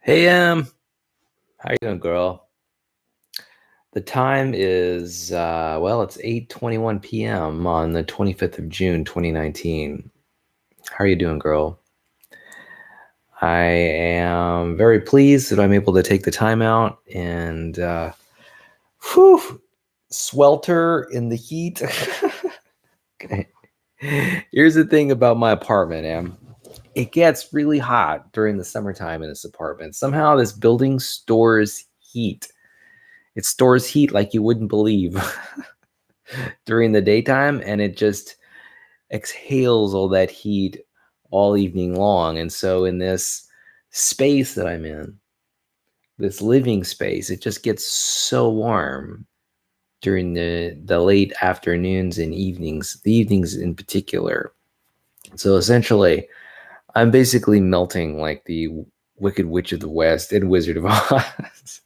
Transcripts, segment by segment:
Hey, how you doing, girl? The time is it's 8:21 p.m. on the 25th of June, 2019. How are you doing, girl? I am very pleased that I'm able to take the time out and whew, swelter in the heat. Okay. Here's the thing about my apartment, Em. It gets really hot during the summertime in this apartment. Somehow this building stores heat. It stores heat like you wouldn't believe during the daytime, and it just exhales all that heat all evening long. And so, in this space that I'm in, this living space, it just gets so warm during the late afternoons and evenings, the evenings in particular. So, essentially, I'm basically melting like the Wicked Witch of the West and Wizard of Oz.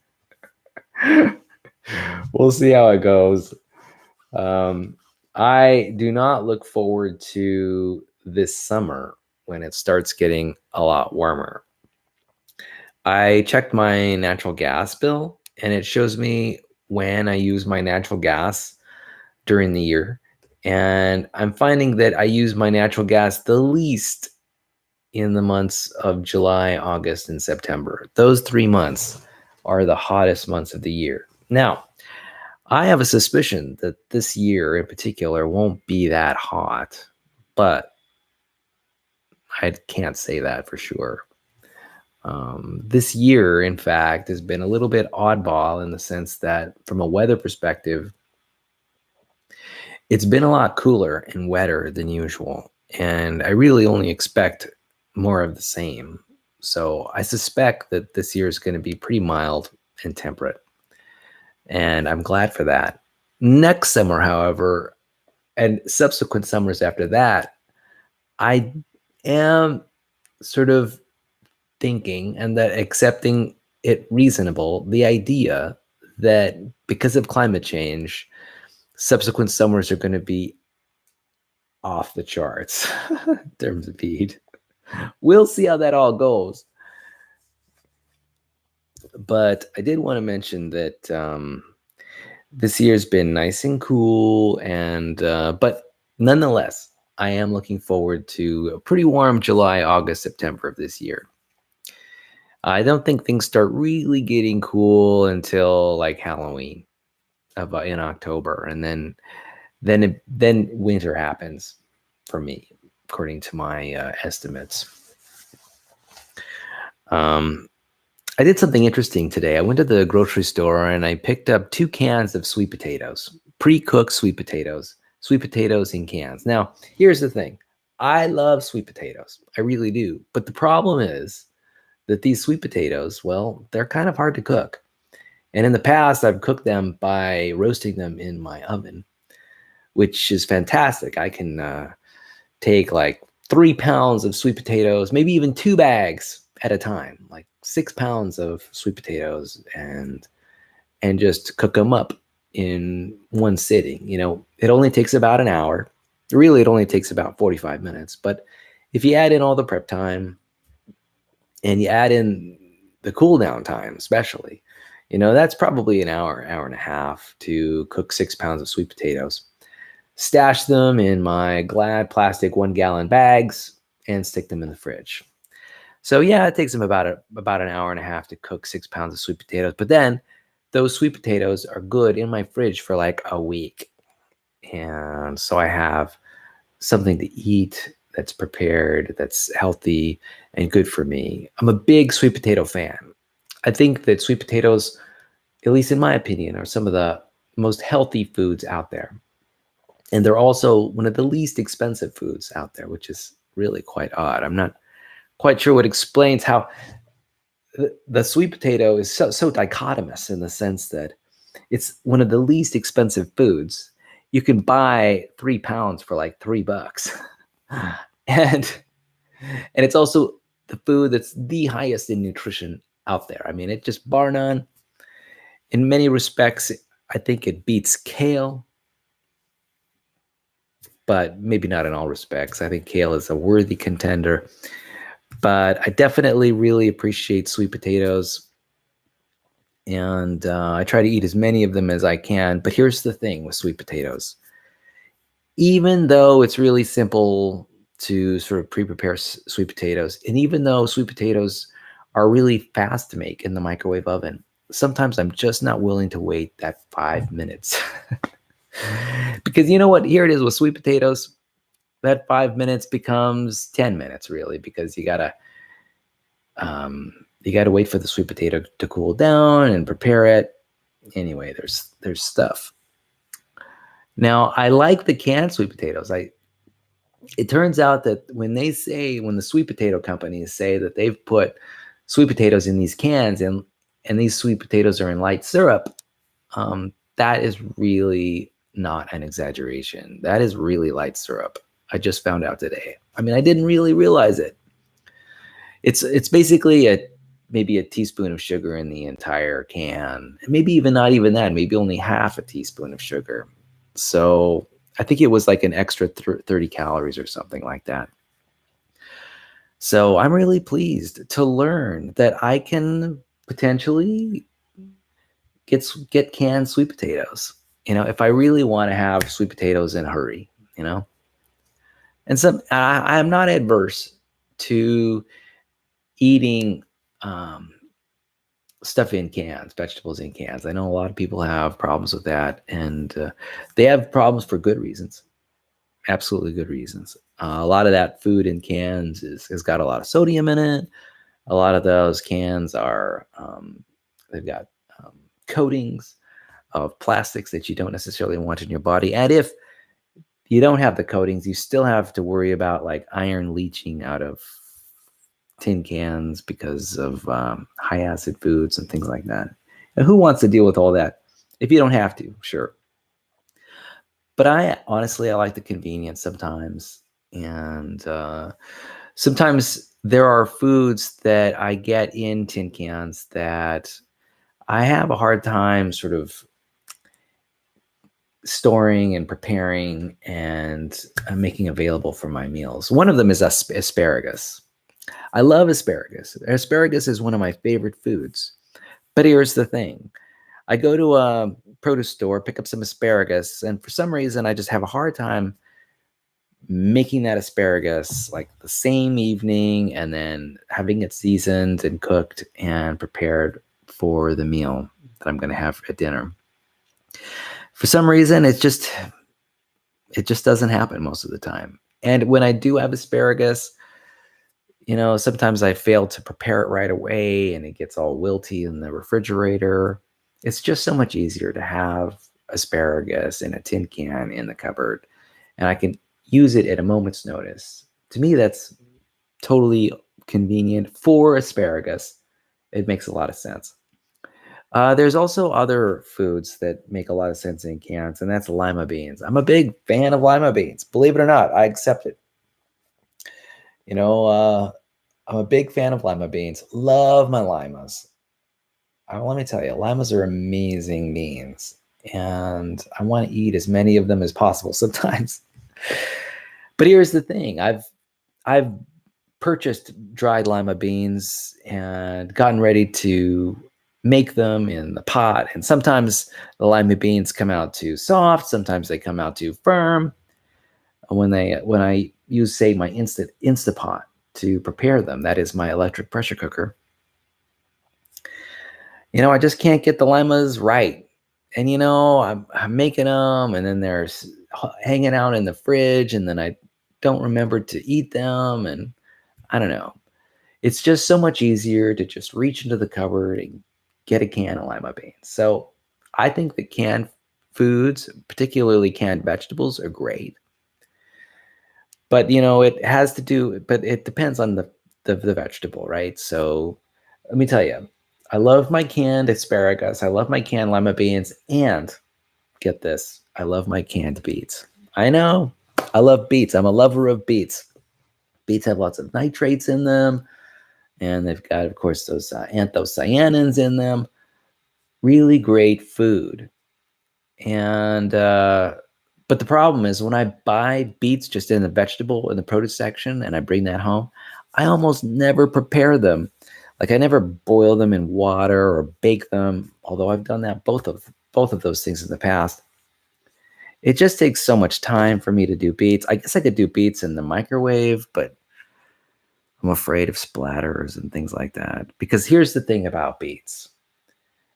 We'll see how it goes. Um, I do not look forward to this summer when it starts getting a lot warmer. I checked my natural gas bill and it shows me when I use my natural gas during the year. And I'm finding that I use my natural gas the least in the months of July, August, and September. Those 3 months are the hottest months of the year. Now, I have a suspicion that this year in particular won't be that hot, but I can't say that for sure. This year, in fact, has been a little bit oddball in the sense that, from a weather perspective, it's been a lot cooler and wetter than usual. And I really only expect more of the same. So I suspect that this year is going to be pretty mild and temperate. And I'm glad for that. Next summer, however, and subsequent summers after that, I am sort of thinking and that accepting it reasonable the idea that because of climate change, subsequent summers are going to be off the charts in terms of heat. We'll see how that all goes. But I did want to mention that this year's been nice and cool, and but nonetheless, I am looking forward to a pretty warm July, August, September of this year. I don't think things start really getting cool until like Halloween about in October, and then winter happens for me, according to my estimates. Um, I did something interesting today. I went to the grocery store and I picked up 2 cans of sweet potatoes, pre-cooked sweet potatoes in cans. Now, here's the thing. I love sweet potatoes. I really do. But the problem is that these sweet potatoes, well, they're kind of hard to cook. And in the past, I've cooked them by roasting them in my oven, which is fantastic. I can take like 3 pounds of sweet potatoes, maybe even 2 bags at a time, like 6 pounds of sweet potatoes, and just cook them up in one sitting. It only takes about an hour. Really, it only takes about 45 minutes. But if you add in all the prep time and you add in the cool down time, especially, that's probably an hour, hour and a half to cook 6 pounds of sweet potatoes. Stash them in my Glad plastic 1 gallon bags and stick them in the fridge. So yeah, it takes them about an hour and a half to cook 6 pounds of sweet potatoes. But then those sweet potatoes are good in my fridge for like a week. And so I have something to eat that's prepared, that's healthy and good for me. I'm a big sweet potato fan. I think that sweet potatoes, at least in my opinion, are some of the most healthy foods out there. And they're also one of the least expensive foods out there, which is really quite odd. I'm not quite sure what explains how the sweet potato is so dichotomous in the sense that it's one of the least expensive foods. You can buy 3 pounds for like $3. and and it's also the food that's the highest in nutrition out there. I mean, it just bar none. In many respects, I think it beats kale, but maybe not in all respects. I think kale is a worthy contender. But I definitely really appreciate sweet potatoes. And I try to eat as many of them as I can. But here's the thing with sweet potatoes. Even though it's really simple to sort of pre-prepare sweet potatoes, and even though sweet potatoes are really fast to make in the microwave oven, sometimes I'm just not willing to wait that 5 minutes. Because you know what? Here it is with sweet potatoes. That 5 minutes becomes 10 minutes, really, because you got to wait for the sweet potato to cool down and prepare it. Anyway, there's stuff. Now, I like the canned sweet potatoes. It turns out that when the sweet potato companies say that they've put sweet potatoes in these cans and these sweet potatoes are in light syrup, that is really not an exaggeration. That is really light syrup. I just found out today. I mean, I didn't really realize it. It's basically maybe a teaspoon of sugar in the entire can. Maybe even not even that, maybe only half a teaspoon of sugar. So I think it was like an extra 30 calories or something like that. So I'm really pleased to learn that I can potentially get canned sweet potatoes, if I really want to have sweet potatoes in a hurry, And I'm not adverse to eating stuff in cans, vegetables in cans. I know a lot of people have problems with that, and they have problems for good reasons, absolutely good reasons. A lot of that food in cans has got a lot of sodium in it. A lot of those cans they've got coatings of plastics that you don't necessarily want in your body. And if you don't have the coatings, you still have to worry about like iron leaching out of tin cans because of high acid foods and things like that. And who wants to deal with all that? If you don't have to, sure. But I like the convenience sometimes. And sometimes there are foods that I get in tin cans that I have a hard time sort of storing and preparing and making available for my meals. One of them is asparagus. I love asparagus. Asparagus is one of my favorite foods. But here's the thing. I go to a produce store, pick up some asparagus, and for some reason I just have a hard time making that asparagus like the same evening and then having it seasoned and cooked and prepared for the meal that I'm going to have at dinner. For some reason, it just doesn't happen most of the time. And when I do have asparagus, sometimes I fail to prepare it right away and it gets all wilty in the refrigerator. It's just so much easier to have asparagus in a tin can in the cupboard, and I can use it at a moment's notice. To me, that's totally convenient for asparagus. It makes a lot of sense. There's also other foods that make a lot of sense in cans, and that's lima beans. I'm a big fan of lima beans. Believe it or not, I accept it. I'm a big fan of lima beans. Love my limas. Let me tell you, limas are amazing beans, and I want to eat as many of them as possible sometimes. But here's the thing: I've purchased dried lima beans and gotten ready to make them in the pot. And sometimes the lima beans come out too soft. Sometimes they come out too firm. When I use, say, my Instapot to prepare them, that is my electric pressure cooker, I just can't get the limas right. And, I'm making them and then they're hanging out in the fridge and then I don't remember to eat them. And I don't know. It's just so much easier to just reach into the cupboard and get a can of lima beans. So I think that canned foods, particularly canned vegetables, are great. But, it depends on the vegetable, right? So let me tell you, I love my canned asparagus. I love my canned lima beans. And get this, I love my canned beets. I know, I love beets. I'm a lover of beets. Beets have lots of nitrates in them. And they've got, of course, those anthocyanins in them. Really great food. And, but the problem is when I buy beets just in the produce section and I bring that home, I almost never prepare them. Like I never boil them in water or bake them, although I've done that both of those things in the past. It just takes so much time for me to do beets. I guess I could do beets in the microwave, but I'm afraid of splatters and things like that. Because here's the thing about beets.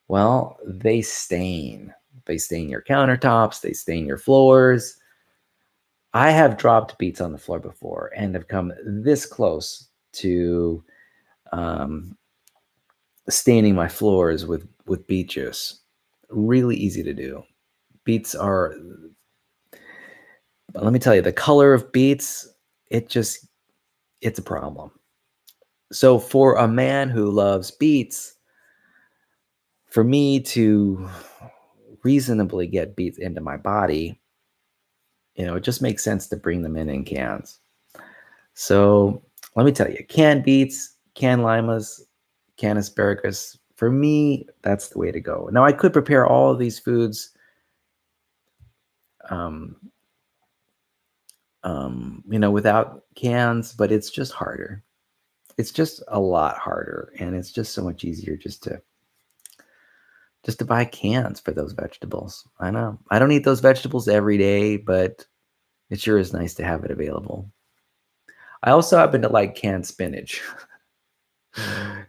Well, they stain. They stain your countertops, they stain your floors. I have dropped beets on the floor before and have come this close to um, staining my floors with beet juice. Really easy to do. Beets are, let me tell you, the color of beets, it's a problem. So for a man who loves beets, for me to reasonably get beets into my body, it just makes sense to bring them in cans. So let me tell you, canned beets, canned limas, canned asparagus, for me, that's the way to go. Now I could prepare all of these foods um, without cans, but it's just harder. It's just a lot harder, and it's just so much easier just to buy cans for those vegetables. I know. I don't eat those vegetables every day, but it sure is nice to have it available. I also happen to like canned spinach.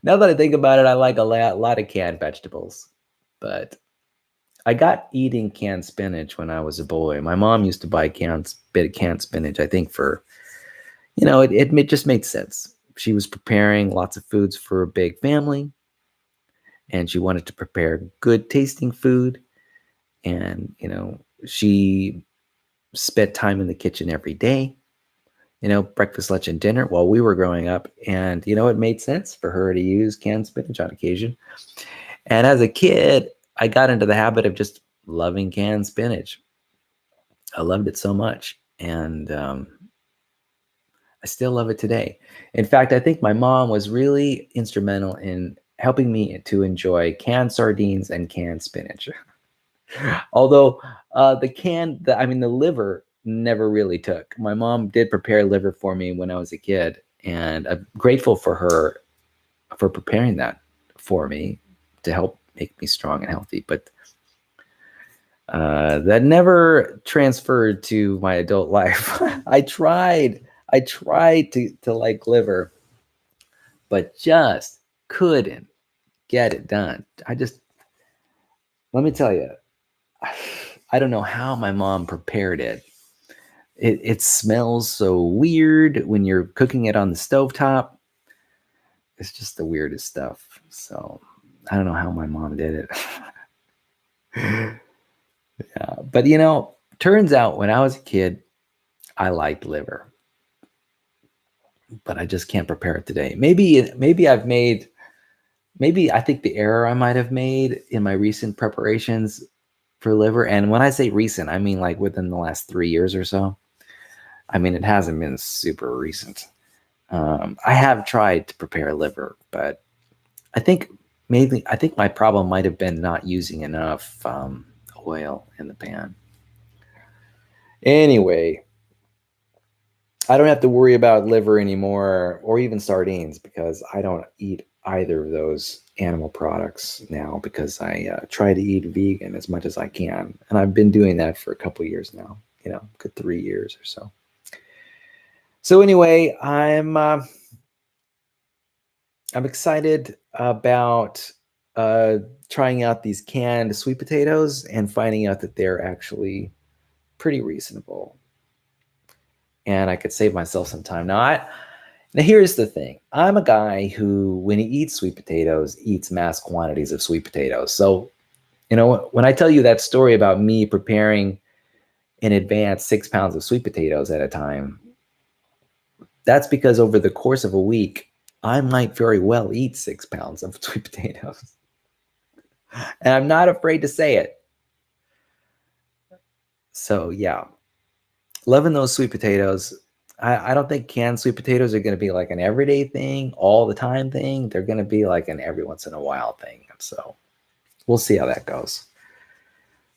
Now that I think about it, I like a lot of canned vegetables, but I got eating canned spinach when I was a boy. My mom used to buy canned spinach, I think for, it just made sense. She was preparing lots of foods for a big family, and she wanted to prepare good tasting food. And, she spent time in the kitchen every day, breakfast, lunch, and dinner while we were growing up. And, it made sense for her to use canned spinach on occasion. And as a kid, I got into the habit of just loving canned spinach. I loved it so much. And I still love it today. In fact, I think my mom was really instrumental in helping me to enjoy canned sardines and canned spinach. Although the liver never really took. My mom did prepare liver for me when I was a kid, and I'm grateful for her for preparing that for me to help make me strong and healthy. But that never transferred to my adult life. I tried to like liver, but just couldn't get it done. Let me tell you, I don't know how my mom prepared it. It smells so weird when you're cooking it on the stovetop. It's just the weirdest stuff. So I don't know how my mom did it. Yeah, but turns out when I was a kid, I liked liver, but I just can't prepare it today. Maybe I think the error I might have made in my recent preparations for liver, and when I say recent, I mean like within the last 3 years or so. I mean, it hasn't been super recent. I have tried to prepare liver, but I think my problem might have been not using enough oil in the pan. Anyway, I don't have to worry about liver anymore, or even sardines, because I don't eat either of those animal products now, because I try to eat vegan as much as I can, and I've been doing that for a couple years now. Good 3 years or so. So anyway, I'm excited about trying out these canned sweet potatoes and finding out that they're actually pretty reasonable, and I could save myself some time. Now here's the thing. I'm a guy who, when he eats sweet potatoes, eats mass quantities of sweet potatoes. So, when I tell you that story about me preparing in advance 6 pounds of sweet potatoes at a time, that's because over the course of a week, I might very well eat 6 pounds of sweet potatoes. And I'm not afraid to say it. So yeah, loving those sweet potatoes. I don't think canned sweet potatoes are going to be like an everyday thing, all the time thing. They're going to be like an every once in a while thing. So we'll see how that goes.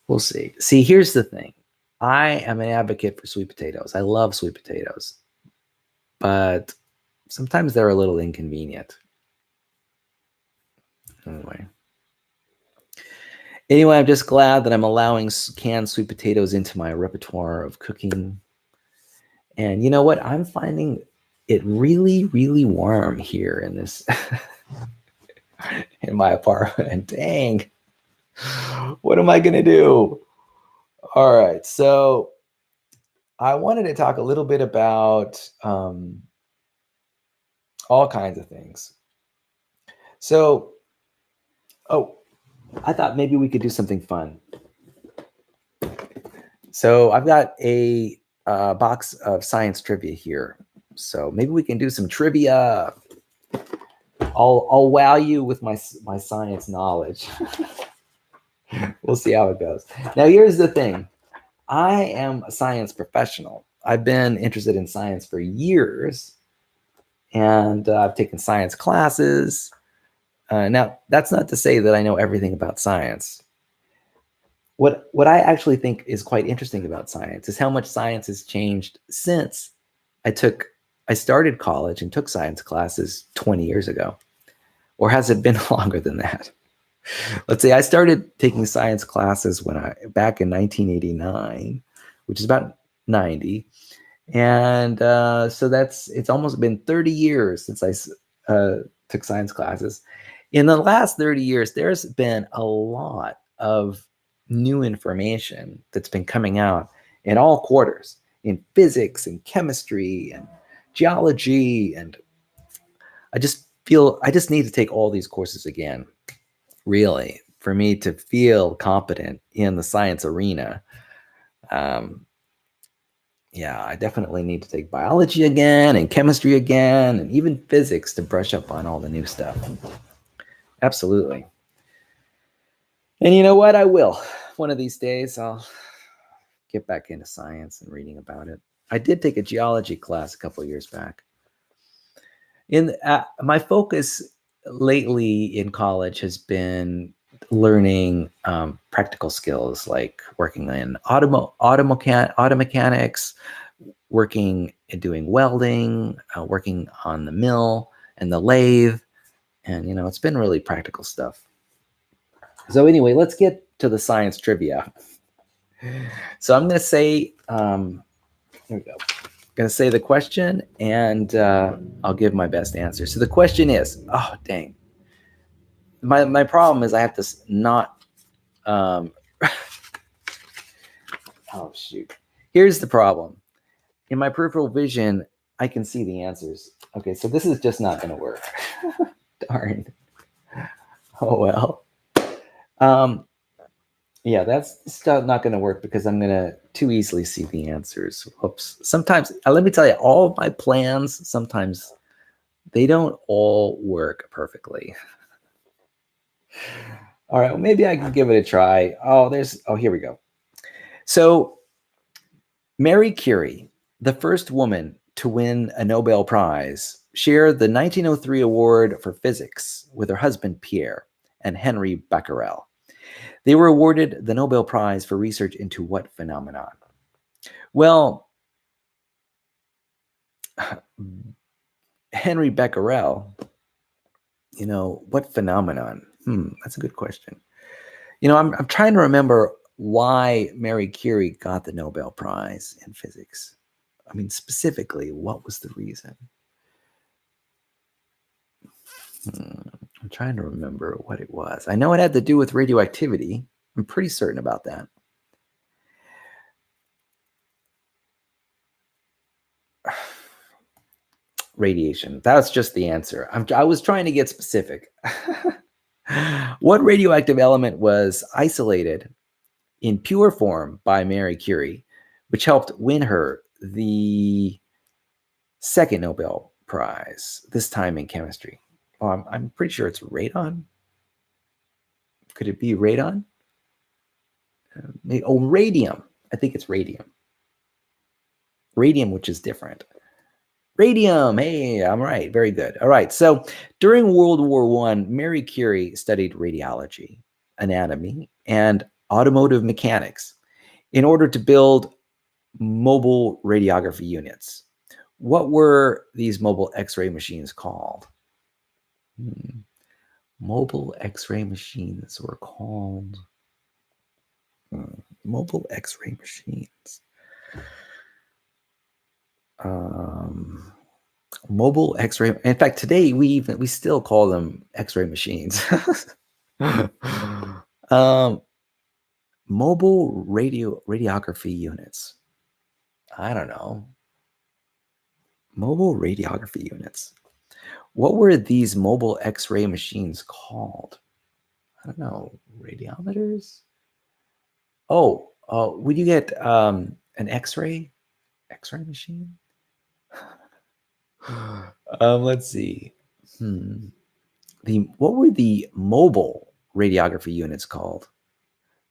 We'll see. See, here's the thing. I am an advocate for sweet potatoes. I love sweet potatoes. But sometimes they're a little inconvenient. Anyway, I'm just glad that I'm allowing canned sweet potatoes into my repertoire of cooking. And you know what? I'm finding it really, really warm here in this in my apartment. Dang. What am I gonna do? All right, so I wanted to talk a little bit about all kinds of things. So, I thought maybe we could do something fun. So I've got a box of science trivia here. So maybe we can do some trivia. I'll wow you with my science knowledge. We'll see how it goes. Now, here's the thing. I am a science professional. I've been interested in science for years, and I've taken science classes. Now, that's not to say that I know everything about science. What I actually think is quite interesting about science is how much science has changed since I started college and took science classes 20 years ago. Or has it been longer than that? Let's say I started taking science classes back in 1989, which is about 90. And so it's almost been 30 years since I took science classes. In the last 30 years, there's been a lot of new information that's been coming out in all quarters, in physics and chemistry and geology. And I just need to take all these courses again, really, for me to feel competent in the science arena. Yeah, I definitely need to take biology again and chemistry again and even physics to brush up on all the new stuff. Absolutely. And you know what? I will. One of these days, I'll get back into science and reading about it. I did take a geology class a couple of years back. My focus lately in college has been learning practical skills like working in auto mechanics, working and doing welding, working on the mill and the lathe. And, it's been really practical stuff. So anyway, let's get to the science trivia. So I'm going to say, here we go. I'm going to say the question, and I'll give my best answer. So the question is, oh, dang. My problem is I have to not, oh, shoot. Here's the problem. In my peripheral vision, I can see the answers. Okay, so this is just not going to work. Darn. Oh, well. Yeah, that's not going to work because I'm going to too easily see the answers. Whoops. Sometimes, let me tell you, all of my plans, sometimes they don't all work perfectly. All right, well, maybe I can give it a try. Here we go. So, Marie Curie, the first woman to win a Nobel Prize, shared the 1903 award for physics with her husband Pierre and Henry Becquerel. They were awarded the Nobel Prize for research into what phenomenon? Well, Henry Becquerel, what phenomenon? That's a good question. I'm trying to remember why Marie Curie got the Nobel Prize in physics. I mean, specifically, what was the reason? I'm trying to remember what it was. I know it had to do with radioactivity. I'm pretty certain about that. Radiation. That's just the answer. I was trying to get specific. What radioactive element was isolated in pure form by Marie Curie, which helped win her the second Nobel Prize, this time in chemistry? I'm pretty sure it's radon. Could it be radon? Radium. I think it's radium. Radium, which is different. Radium. Hey, I'm right. Very good. All right. So during World War I, Marie Curie studied radiology, anatomy, and automotive mechanics in order to build mobile radiography units. What were these mobile X-ray machines called? Mobile X-ray machines were called mobile X-ray machines. Mobile X-ray. In fact, today we still call them X-ray machines. Mobile radiography units. I don't know. Mobile radiography units. What were these mobile X-ray machines called? I don't know. Radiometers? Oh, would you get an X-ray machine? Let's see. What were the mobile radiography units called?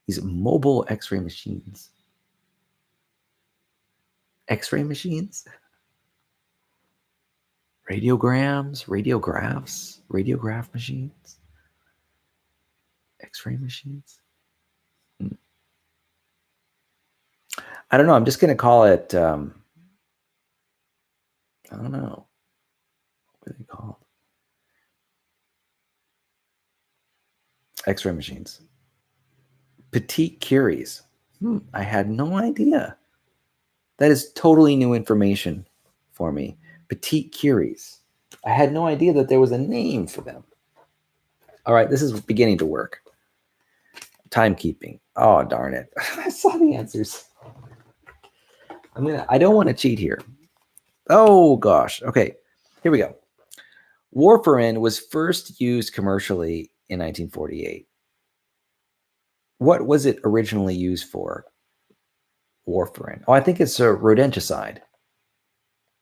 These mobile X-ray machines. X-ray machines? Radiograms, radiographs, radiograph machines, X-ray machines. I don't know. I'm just going to call it, I don't know. What are they called? X-ray machines. Petite Curies. I had no idea. That is totally new information for me. Petite Curies. I had no idea that there was a name for them. All right, this is beginning to work. Timekeeping. Oh, darn it. I saw the answers. I don't want to cheat here. Oh, gosh. Okay, here we go. Warfarin was first used commercially in 1948. What was it originally used for? Warfarin. Oh, I think it's a rodenticide.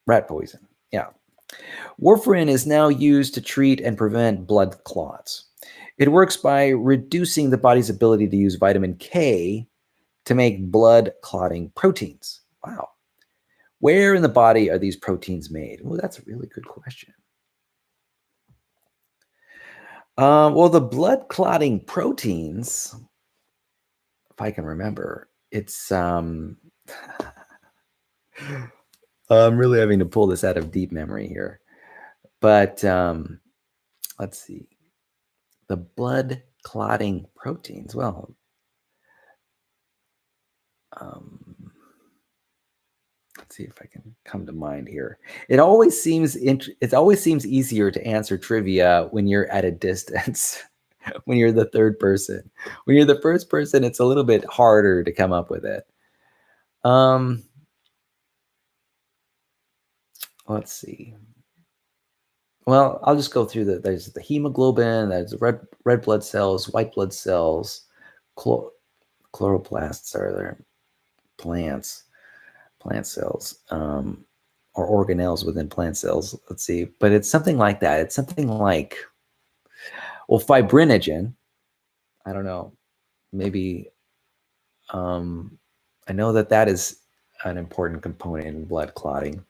Rat poison. Yeah. Warfarin is now used to treat and prevent blood clots. It works by reducing the body's ability to use vitamin K to make blood clotting proteins. Wow. Where in the body are these proteins made? Well, that's a really good question. Well, the blood clotting proteins, if I can remember, it's I'm really having to pull this out of deep memory here. But let's see. The blood clotting proteins. Well, let's see if I can come to mind here. It always seems easier to answer trivia when you're at a distance. When you're the third person. When you're the first person, it's a little bit harder to come up with it. Let's see. Well, I'll just go through there's the hemoglobin, there's red blood cells, white blood cells, chloroplasts are there, plant cells, or organelles within plant cells. Let's see, but it's something like that. It's something like, well, fibrinogen. I don't know. Maybe I know that is an important component in blood clotting.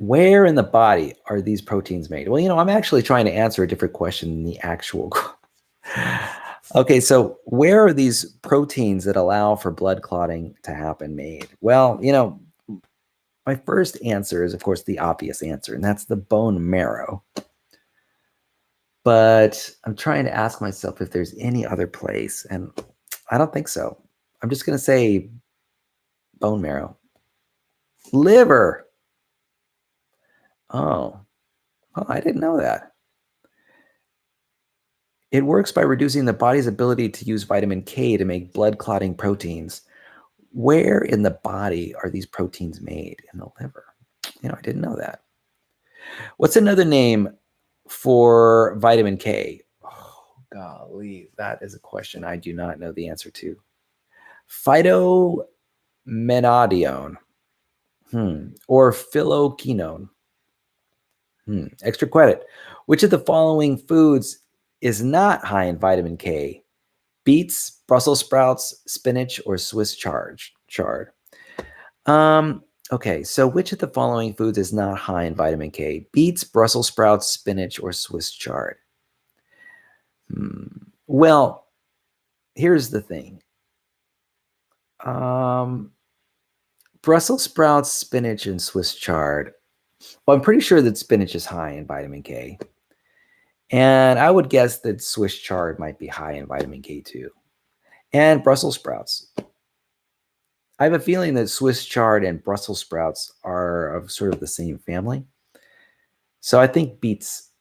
Where in the body are these proteins made? Well, I'm actually trying to answer a different question than the actual. Okay, so where are these proteins that allow for blood clotting to happen made? Well, my first answer is, of course, the obvious answer, and that's the bone marrow. But I'm trying to ask myself if there's any other place, and I don't think so. I'm just going to say bone marrow. Liver. Oh, I didn't know that. It works by reducing the body's ability to use vitamin K to make blood clotting proteins. Where in the body are these proteins made? In the liver. I didn't know that. What's another name for vitamin K? Oh, golly, that is a question I do not know the answer to. Phytomenadione. Or phylloquinone. Extra credit. Which of the following foods is not high in vitamin K? Beets, Brussels sprouts, spinach, or Swiss chard? Okay, so which of the following foods is not high in vitamin K? Beets, Brussels sprouts, spinach, or Swiss chard? Well, here's the thing. Um, Brussels sprouts, spinach, and Swiss chard. Well, I'm pretty sure that spinach is high in vitamin K. And I would guess that Swiss chard might be high in vitamin K too. And Brussels sprouts. I have a feeling that Swiss chard and Brussels sprouts are of sort of the same family. So I think beets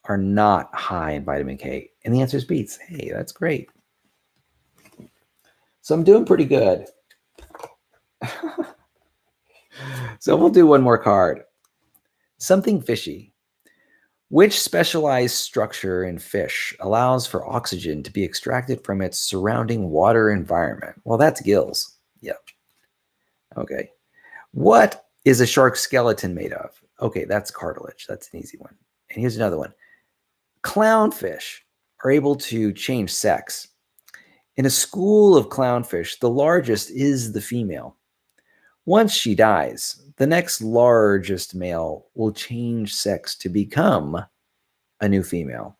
are not high in vitamin K. And the answer is beets. Hey, that's great. So I'm doing pretty good. So we'll do one more card. Something fishy. Which specialized structure in fish allows for oxygen to be extracted from its surrounding water environment? Well, that's gills. Yep. Okay. What is a shark skeleton made of? Okay, that's cartilage. That's an easy one. And here's another one. Clownfish are able to change sex. In a school of clownfish, the largest is the female. Once she dies, the next largest male will change sex to become a new female.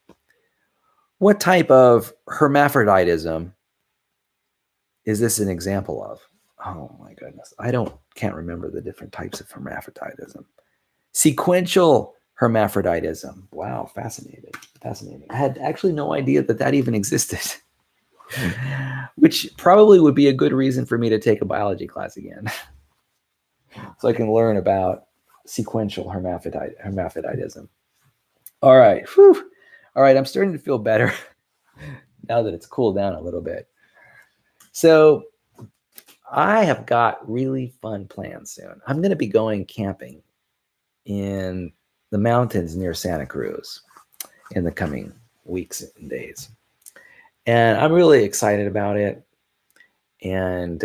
What type of hermaphroditism is this an example of? Oh my goodness. Can't remember the different types of hermaphroditism. Sequential hermaphroditism. Wow, fascinating. Fascinating. I had actually no idea that that even existed, which probably would be a good reason for me to take a biology class again. So I can learn about sequential hermaphroditism. All right. Whew. All right. I'm starting to feel better now that it's cooled down a little bit. So I have got really fun plans soon. I'm going to be going camping in the mountains near Santa Cruz in the coming weeks and days. And I'm really excited about it. And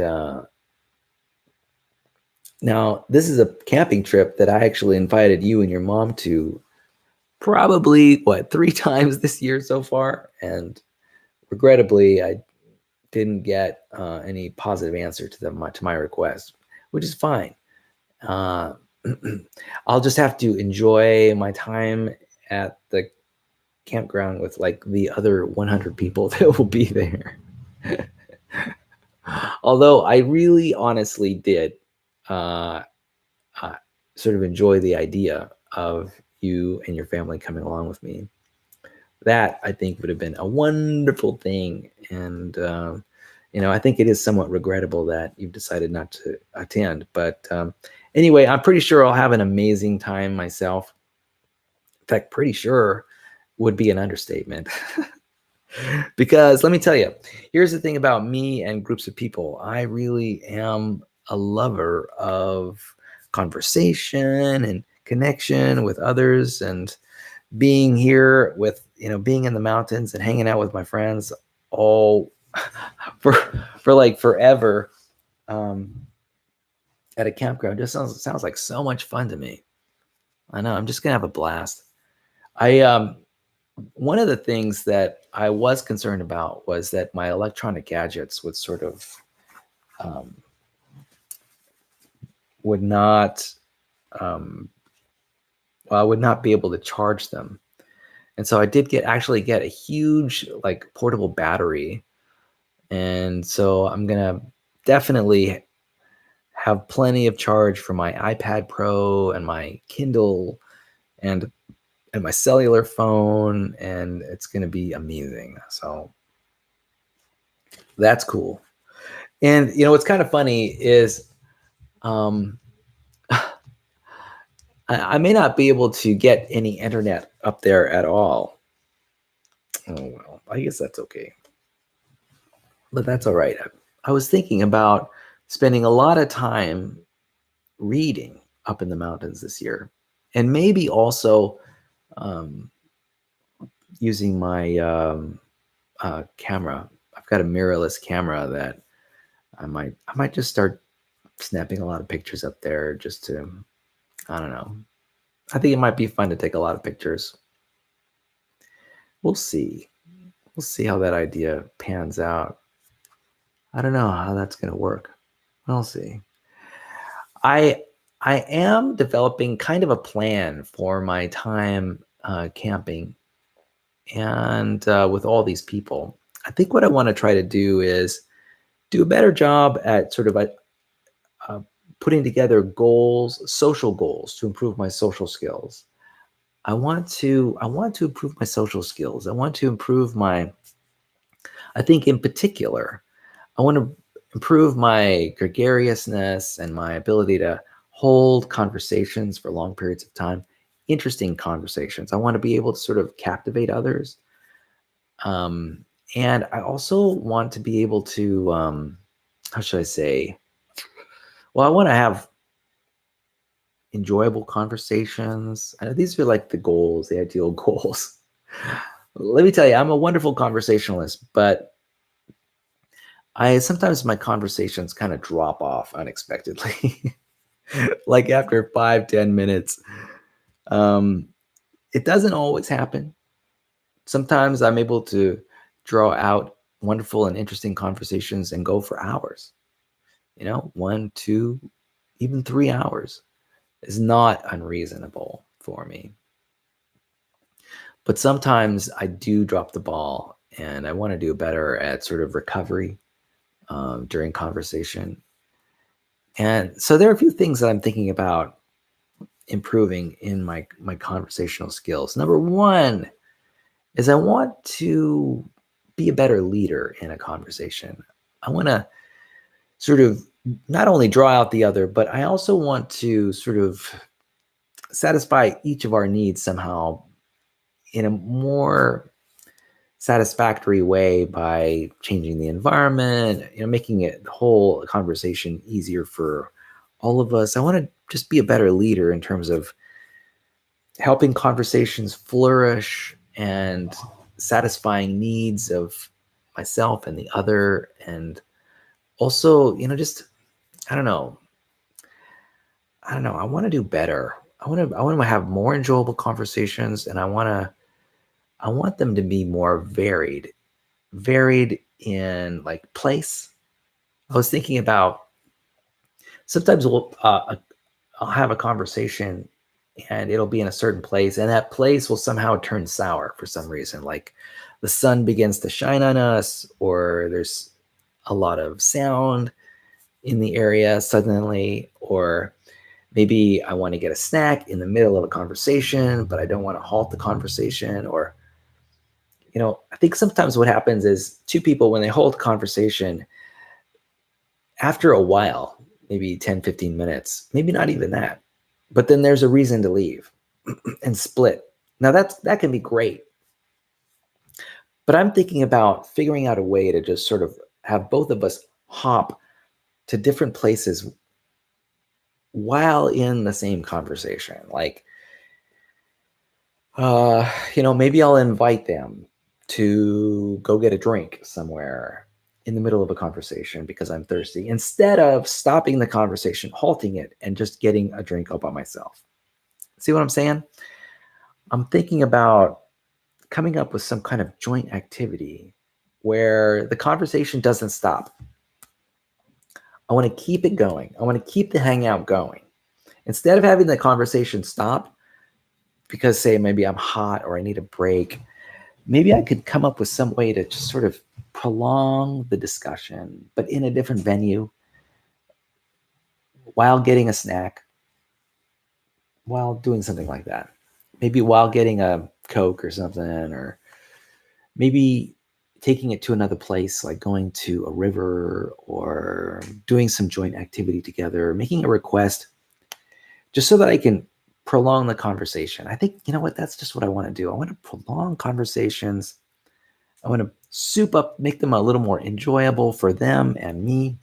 now, this is a camping trip that I actually invited you and your mom to probably, 3 times this year so far. And regrettably, I didn't get any positive answer to my request, which is fine. I'll just have to enjoy my time at the campground with like the other 100 people that will be there. Although I really honestly did uh, sort of enjoy the idea of you and your family coming along with me. That I think would have been a wonderful thing. And, I think it is somewhat regrettable that you've decided not to attend. But anyway, I'm pretty sure I'll have an amazing time myself. In fact, pretty sure would be an understatement. Because let me tell you, here's the thing about me and groups of people. I really am a lover of conversation and connection with others, and being here with, being in the mountains and hanging out with my friends all for like forever at a campground just sounds like so much fun to me. I know, I'm just gonna have a blast. I One of the things that I was concerned about was that my electronic gadgets would sort of would not I would not be able to charge them. And so I did actually get a huge like portable battery. And so I'm gonna definitely have plenty of charge for my iPad Pro and my Kindle and my cellular phone, and it's gonna be amazing. So that's cool. And what's kind of funny is um, I may not be able to get any internet up there at all. Oh well, I guess that's okay. But that's all right. I was thinking about spending a lot of time reading up in the mountains this year, and maybe also um, using my camera. I've got a mirrorless camera that I might just start snapping a lot of pictures up there just to, I don't know. I think it might be fun to take a lot of pictures. We'll see. We'll see how that idea pans out. I don't know how that's going to work. We'll see. I am developing kind of a plan for my time camping and with all these people. I think what I want to try to do is do a better job at sort of uh, putting together goals, social goals to improve my social skills. I want to improve my social skills. I want to improve my I think in particular, I want to improve my gregariousness and my ability to hold conversations for long periods of time, interesting conversations. I want to be able to sort of captivate others. Um, and I also want to be able to, how should I say? Well, I want to have enjoyable conversations. I know these are like the goals, the ideal goals. Let me tell you, I'm a wonderful conversationalist, but I sometimes my conversations kind of drop off unexpectedly. Like after 5, 10 minutes. Um, it doesn't always happen. Sometimes I'm able to draw out wonderful and interesting conversations and go for hours. 1, 2, even 3 hours is not unreasonable for me. But sometimes I do drop the ball and I want to do better at sort of recovery during conversation. And so there are a few things that I'm thinking about improving in my conversational skills. Number one is I want to be a better leader in a conversation. I want to sort of not only draw out the other, but I also want to sort of satisfy each of our needs somehow in a more satisfactory way by changing the environment, making it the whole conversation easier for all of us. I want to just be a better leader in terms of helping conversations flourish and satisfying needs of myself and the other. And also, just I don't know. I want to do better. I want to have more enjoyable conversations, and I want them to be more varied in like place. I was thinking about sometimes I'll have a conversation and it'll be in a certain place, and that place will somehow turn sour for some reason. Like the sun begins to shine on us, or there's a lot of sound in the area suddenly, or maybe I want to get a snack in the middle of a conversation, but I don't want to halt the conversation. Or, I think sometimes what happens is two people, when they hold a conversation, after a while, maybe 10, 15 minutes, maybe not even that, but then there's a reason to leave and split. Now that can be great, but I'm thinking about figuring out a way to just sort of have both of us hop to different places while in the same conversation. Like, maybe I'll invite them to go get a drink somewhere in the middle of a conversation because I'm thirsty, instead of stopping the conversation, halting it, and just getting a drink all by myself. See what I'm saying? I'm thinking about coming up with some kind of joint activity where the conversation doesn't stop. I want to keep it going. I want to keep the hangout going. Instead of having the conversation stop because, say, maybe I'm hot or I need a break, maybe I could come up with some way to just sort of prolong the discussion, but in a different venue, while getting a snack, while doing something like that. Maybe while getting a Coke or something, or maybe taking it to another place, like going to a river or doing some joint activity together, making a request, just so that I can prolong the conversation. I think, you know what, that's just what I want to do. I want to prolong conversations. I want to soup up, make them a little more enjoyable for them and me.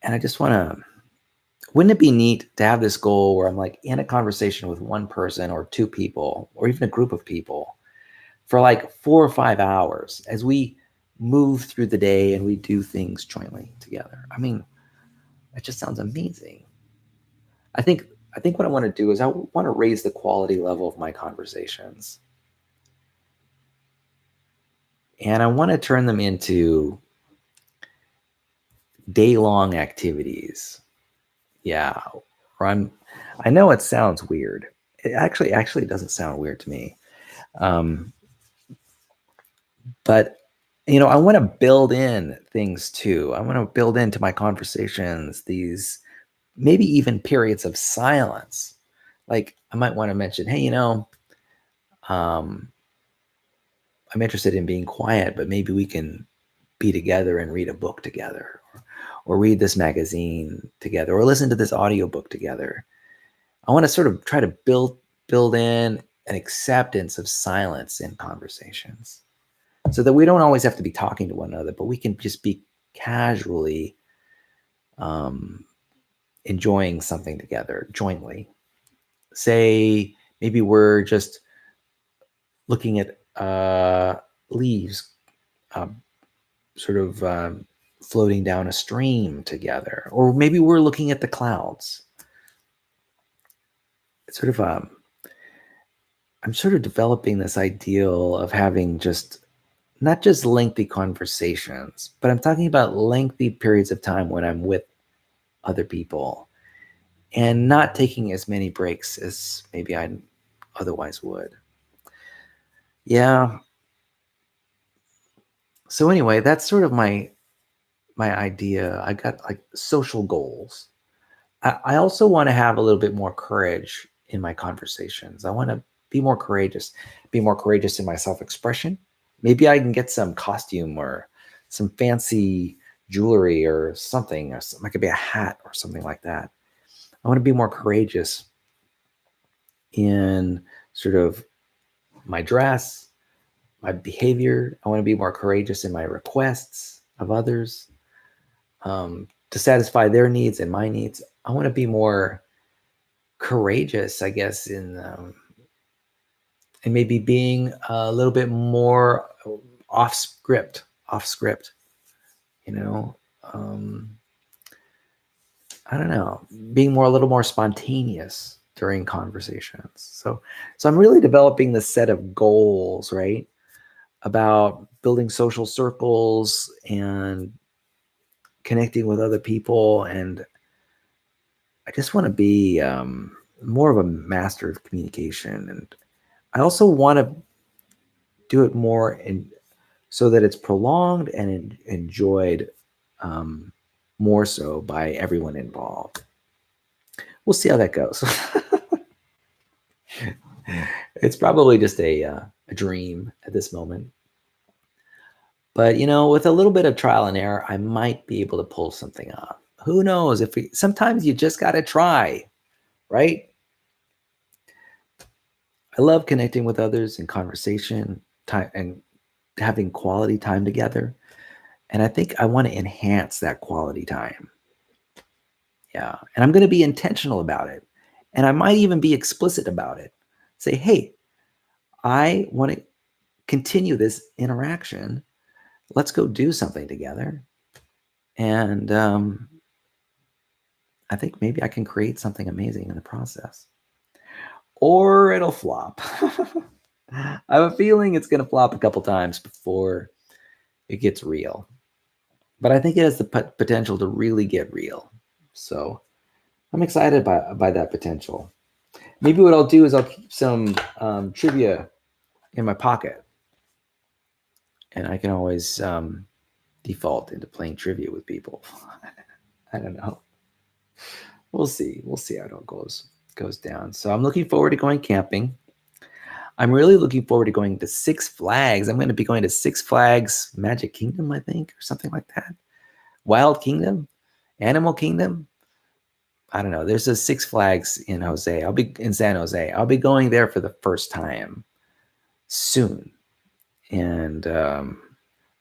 And I just want to, wouldn't it be neat to have this goal where I'm like in a conversation with one person or two people or even a group of people for like 4 or 5 hours as we move through the day and we do things jointly together? I mean, that just sounds amazing. I think what I want to do is I want to raise the quality level of my conversations. And I want to turn them into day-long activities. Yeah. Or I know it sounds weird. It actually doesn't sound weird to me. But I want to build in things too. I want to build into my conversations these maybe even periods of silence. Like I might want to mention, hey, um, I'm interested in being quiet, but maybe we can be together and read a book together, or read this magazine together, or listen to this audiobook together. I want to sort of try to build in an acceptance of silence in conversations, so that we don't always have to be talking to one another, but we can just be casually um, enjoying something together jointly. Say maybe we're just looking at leaves um, sort of floating down a stream together, or maybe we're looking at the clouds. It's sort of I'm sort of developing this ideal of having just not just lengthy conversations, but I'm talking about lengthy periods of time when I'm with other people and not taking as many breaks as maybe I otherwise would. Yeah. So anyway, that's sort of my idea. I got like social goals. I also want to have a little bit more courage in my conversations. I want to be more courageous in my self-expression. Maybe I can get some costume or some fancy jewelry or something, or something. It could be a hat or something like that. I want to be more courageous in sort of my dress, my behavior. I want to be more courageous in my requests of others, to satisfy their needs and my needs. I want to be more courageous, I guess, in and maybe being a little bit more off script, you know. Um, I don't know, being a little more spontaneous during conversations. So I'm really developing this set of goals, right? About building social circles and connecting with other people, and I just want to be more of a master of communication, and I also want to do it more in so that it's prolonged and enjoyed um, more so by everyone involved. We'll see how that goes. It's probably just a dream at this moment, but with a little bit of trial and error, I might be able to pull something off. Who knows? Sometimes you just got to try, right? I love connecting with others in conversation time and having quality time together. And I think I want to enhance that quality time. Yeah. And I'm going to be intentional about it. And I might even be explicit about it. Say, hey, I want to continue this interaction. Let's go do something together. And I think maybe I can create something amazing in the process. Or it'll flop. I have a feeling it's going to flop a couple times before it gets real. But I think it has the potential to really get real. So I'm excited by that potential. Maybe what I'll do is I'll keep some trivia in my pocket, and I can always default into playing trivia with people. I don't know. We'll see. We'll see how it all goes down. So I'm looking forward to going camping. I'm really looking forward to going to Six Flags. I'm going to be going to Six Flags Magic Kingdom, I think, or something like that. Wild Kingdom, Animal Kingdom. I don't know. There's a Six Flags in Jose. I'll be in San Jose. I'll be going there for the first time soon, and I'm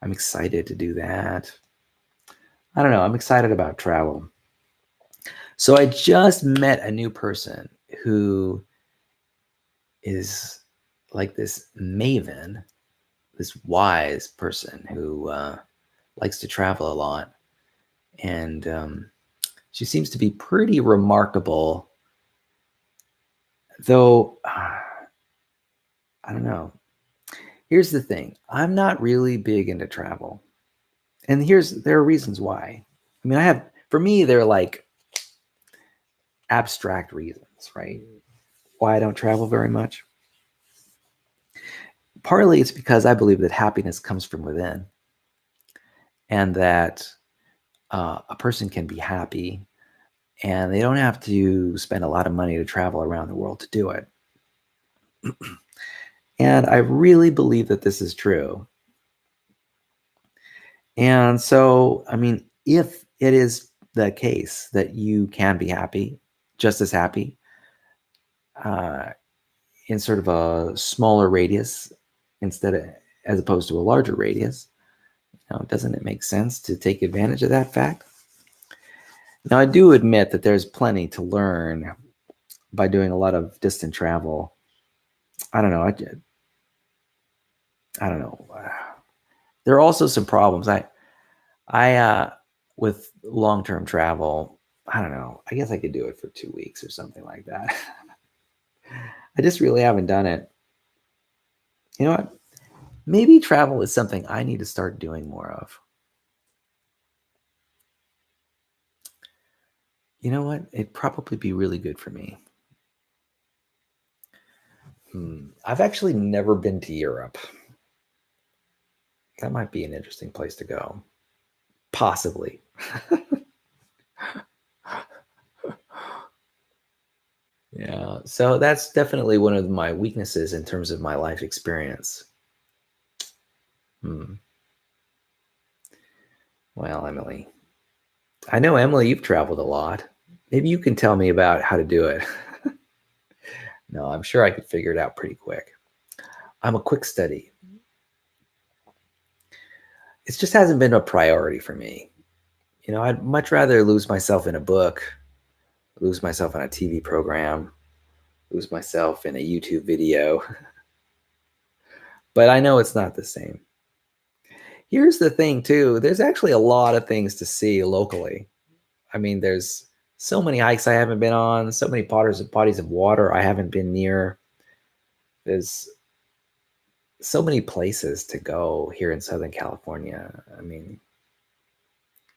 excited to do that. I don't know. I'm excited about travel. So I just met a new person who is like this maven, this wise person who likes to travel a lot, and she seems to be pretty remarkable. Though I don't know. Here's the thing. I'm not really big into travel. And there are reasons why. I mean, for me, they're like abstract reasons, right? Why I don't travel very much. Partly it's because I believe that happiness comes from within. and that a person can be happy and they don't have to spend a lot of money to travel around the world to do it. And I really believe that this is true. And so, I mean, if it is the case that you can be happy, just as happy, uh, in sort of a smaller radius instead of as opposed to a larger radius, doesn't it make sense to take advantage of that fact? Now, I do admit that there's plenty to learn by doing a lot of distant travel. I don't know. I don't know. There are also some problems. I with long-term travel, I don't know. I guess I could do it for 2 weeks or something like that. I just really haven't done it. You know what? Maybe travel is something I need to start doing more of. You know what? It'd probably be really good for me. I've actually never been to Europe. That might be an interesting place to go. Possibly. Yeah. So that's definitely one of my weaknesses in terms of my life experience. Hmm. Well, Emily, I know, Emily, you've traveled a lot. Maybe you can tell me about how to do it. No, I'm sure I could figure it out pretty quick. I'm a quick study. It just hasn't been a priority for me. I'd much rather lose myself in a book, lose myself in a TV program, lose myself in a YouTube video. But I know it's not the same. Here's the thing, too. There's actually a lot of things to see locally. I mean, there's so many hikes I haven't been on, so many bodies of water I haven't been near. There's so many places to go here in Southern California. I mean,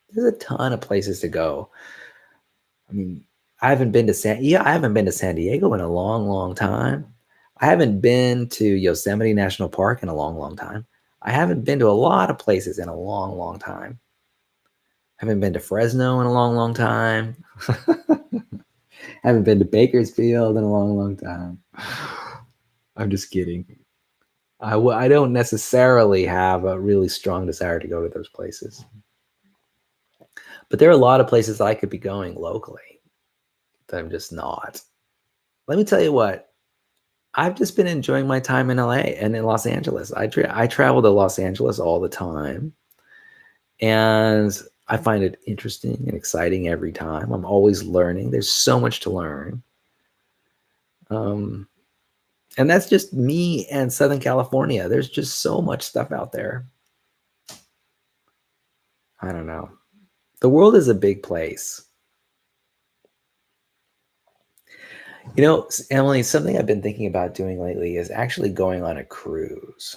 there's a ton of places to go. I mean, I haven't been to San Diego in a long, long time. I haven't been to Yosemite National Park in a long, long time. I haven't been to a lot of places in a long, long time. I haven't been to Fresno in a long, long time. Haven't been to Bakersfield in a long, long time. I'm just kidding. I don't necessarily have a really strong desire to go to those places. But there are a lot of places I could be going locally that I'm just not. Let me tell you what, I've just been enjoying my time in LA and in Los Angeles. I travel to Los Angeles all the time, and I find it interesting and exciting every time. I'm always learning. There's so much to learn. And that's just me and Southern California. There's just so much stuff out there. I don't know. The world is a big place. Emily, something I've been thinking about doing lately is actually going on a cruise.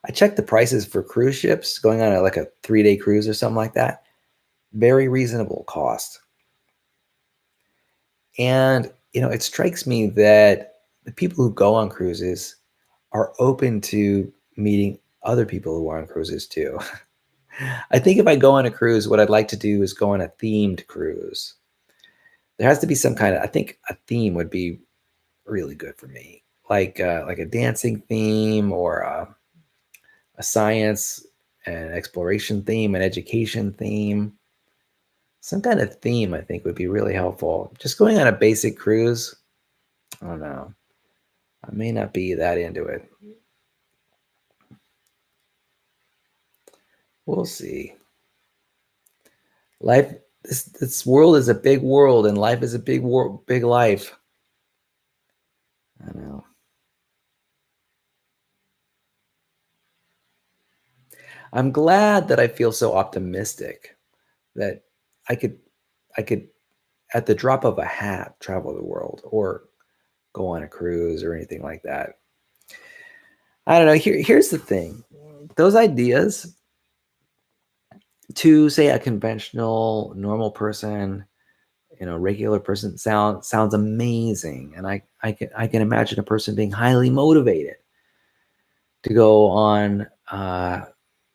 I checked the prices for cruise ships, going on like a 3-day cruise or something like that. Very reasonable cost. And, it strikes me that the people who go on cruises are open to meeting other people who are on cruises too. I think if I go on a cruise, what I'd like to do is go on a themed cruise. There has to be some kind of, I think a theme would be really good for me, like a dancing theme or a science and exploration theme, an education theme. Some kind of theme I think would be really helpful. Just going on a basic cruise, I don't know. I may not be that into it. We'll see. Life, this world is a big world, and life is a big life. I know. I'm glad that I feel so optimistic that I could I could at the drop of a hat travel the world or go on a cruise or anything like that. I don't know. Here's the thing. Those ideas to say a conventional normal person, regular person sounds amazing. And I can imagine a person being highly motivated to go on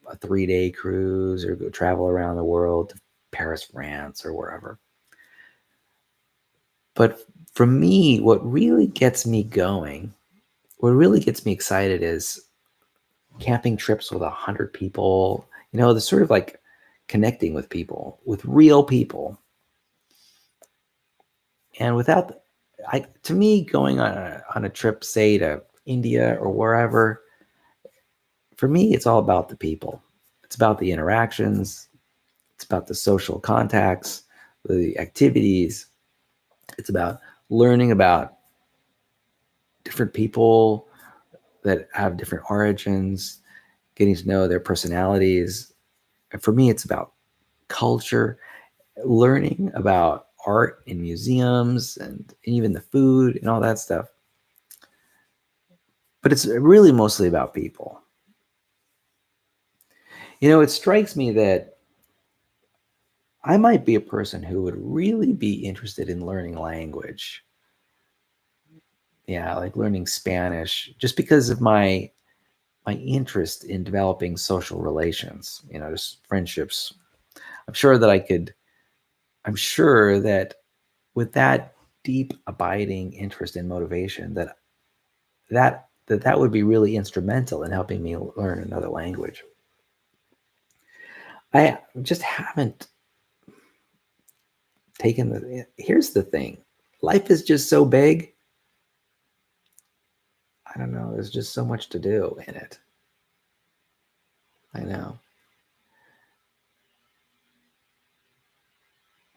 a 3-day cruise or go travel around the world to Paris, France, or wherever. But for me, what really gets me going, what really gets me excited is camping trips with 100 people, the sort of like connecting with people, with real people. And without, to me, going on a trip, say to India or wherever, for me, it's all about the people. It's about the interactions. It's about the social contacts, the activities. It's about learning about different people that have different origins, getting to know their personalities. And for me, it's about culture, learning about art in museums and even the food and all that stuff. But it's really mostly about people. It strikes me that I might be a person who would really be interested in learning language. Yeah, like learning Spanish, just because of my interest in developing social relations, just friendships. I'm sure that with that deep abiding interest and motivation that would be really instrumental in helping me learn another language. I just haven't here's the thing. Life is just so big. I don't know. There's just so much to do in it. I know.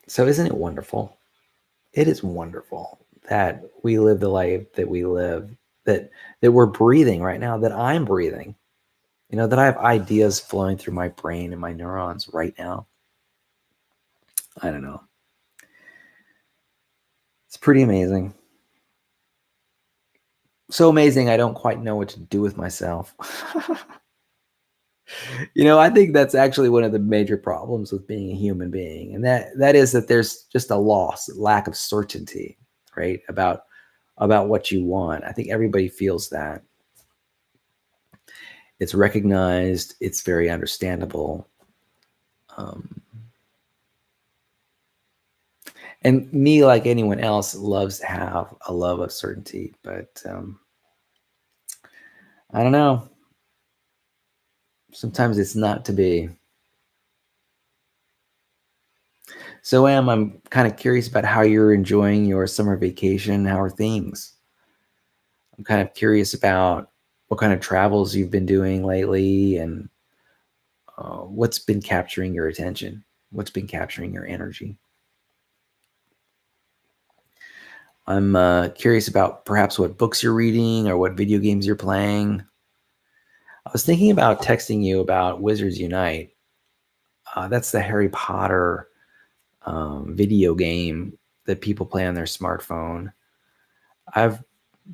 So isn't it wonderful? It is wonderful that we live the life that we live, that we're breathing right now, that I'm breathing. That I have ideas flowing through my brain and my neurons right now. I don't know. It's pretty amazing. So amazing, I don't quite know what to do with myself. I think that's actually one of the major problems with being a human being. And that is that there's just a lack of certainty, right? About what you want. I think everybody feels that. It's recognized. It's very understandable. And me, like anyone else, loves to have a love of certainty. But I don't know. Sometimes it's not to be. So, I'm kind of curious about how you're enjoying your summer vacation. How are things? I'm kind of curious about what kind of travels you've been doing lately and what's been capturing your attention, what's been capturing your energy. I'm curious about perhaps what books you're reading or what video games you're playing. I was thinking about texting you about Wizards Unite. That's the Harry Potter video game that people play on their smartphone. I've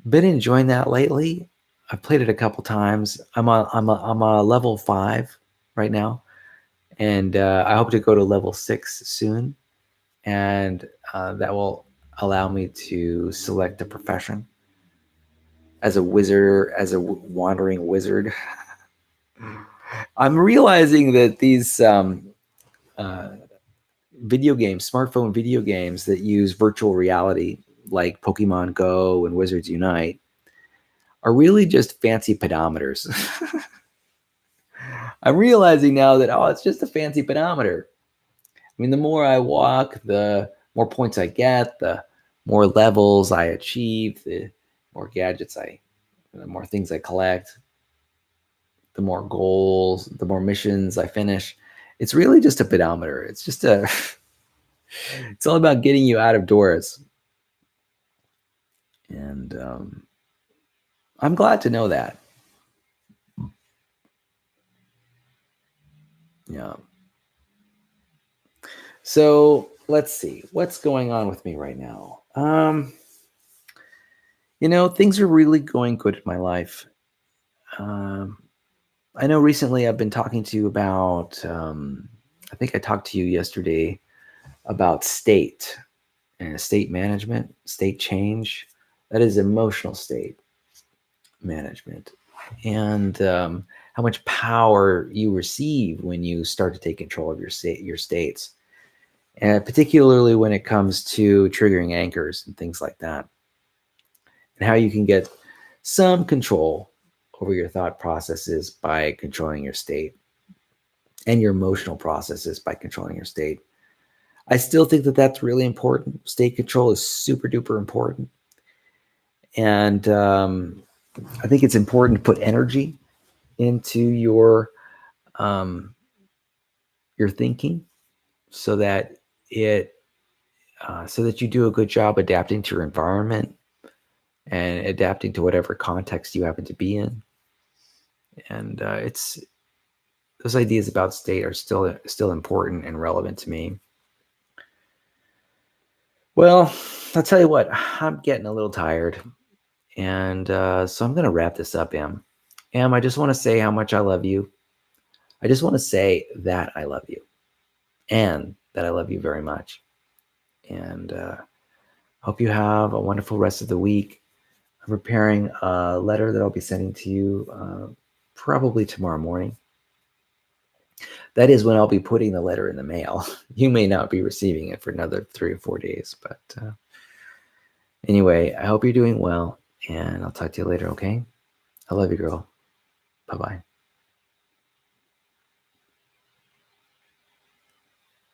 been enjoying that lately. I've played it a couple times. I'm a level 5 right now, and I hope to go to level 6 soon, and that will allow me to select a profession as a wizard, as a wandering wizard. I'm realizing that these smartphone video games that use virtual reality, like Pokemon Go and Wizards Unite, are really just fancy pedometers. I'm realizing now that, it's just a fancy pedometer. I mean, the more I walk, the more points I get, the more levels I achieve, the more the more things I collect, the more goals, the more missions I finish. It's really just a pedometer. It's all about getting you out of doors. And I'm glad to know that. Yeah. So let's see what's going on with me right now. Things are really going good in my life. I know recently I've been talking to you about, I think I talked to you yesterday about state and state management, state change. That is emotional state management. And how much power you receive when you start to take control of your states, and particularly when it comes to triggering anchors and things like that, and how you can get some control over your thought processes by controlling your state, and your emotional processes by controlling your state. I still think that that's really important. State control is super duper important. And I think it's important to put energy into um, your thinking, so that it so that you do a good job adapting to your environment and adapting to whatever context you happen to be in. And it's those ideas about state are still important and relevant to me. Well, I'll tell you what, I'm getting a little tired, and so I'm going to wrap this up, Em. Em, I just want to say how much I love you. I just want to say that I love you, and that I love you very much. And hope you have a wonderful rest of the week. I'm preparing a letter that I'll be sending to you probably tomorrow morning. That is when I'll be putting the letter in the mail. You may not be receiving it for another 3 or 4 days, but anyway, I hope you're doing well, and I'll talk to you later, okay? I love you, girl. Bye-bye.